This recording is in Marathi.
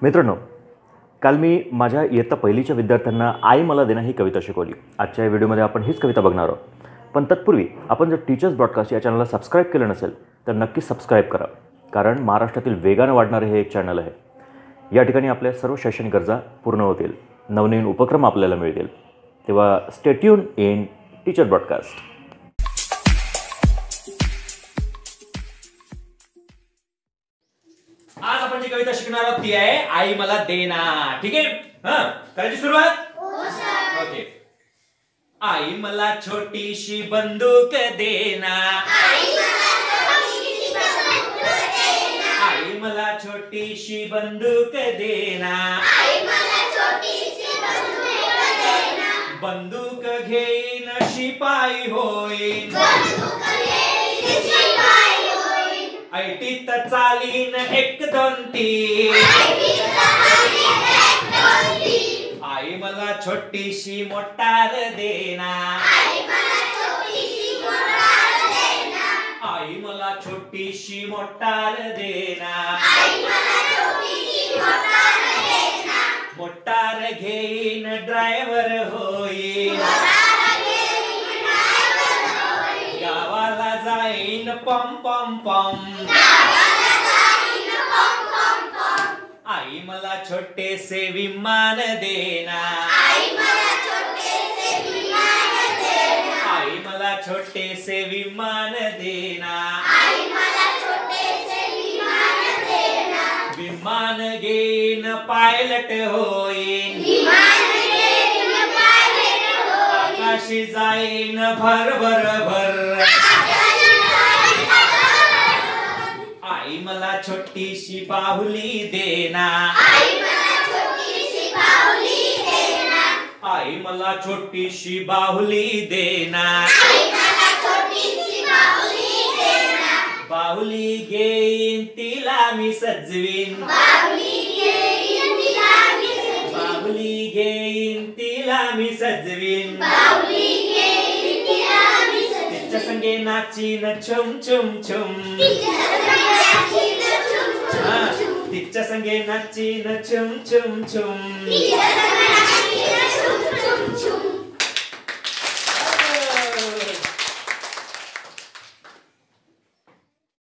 मित्रांनो, काल मी माझ्या इयत्ता पहिलीच्या विद्यार्थ्यांना आई मला देना ही कविता शिकवली. आजच्या व्हिडिओमध्ये आपण हीच कविता बघणार आहोत. पण तत्पूर्वी आपण जर टीचर्स ब्रॉडकास्ट या चॅनलला सबस्क्राईब केलं नसेल तर नक्की सबस्क्राईब करा, कारण महाराष्ट्रातील वेगानं वाढणारे हे एक चॅनल आहे. या ठिकाणी आपल्या सर्व शैक्षणिक गरजा पूर्ण होतील, नवनवीन उपक्रम आपल्याला मिळतील. तेव्हा stay tune in teacher broadcast. आज आपण जी कविता शिकणार आहोत ती आहे आई मला देना. ठीक आहे, करायची सुरुवात. ओके. आई मला छोटीशी बंदूक देना, आई मला छोटीशी बंदूक देना, बंदूक घेईन शिपाई होईन, ऐटीत चालीन 1 2 3. आई मला छोटीशी मोटार देना, आई मला छोटीशी मोटार देना, मोटार घेईन ड्रायव्हर होईन, गावाला जाईन पम पम पम. आई मला छोटेसे विमान देना, आई मला छोटेसे विमान देना, विमान घेईन पायलट होईन, आकाशी जाईन भर भर भर. आई मला छोटीशी बाहुली देना, आई मला छोटीशी बाहुली देना, बाहुली घेईन तिला मी सजवीन, बाहुली घेईन तिला मी सजवीन, तिच्या संगे नाचीन छुम छुम छुम, तिच्या संगे नाचीन छुम छुम छुम.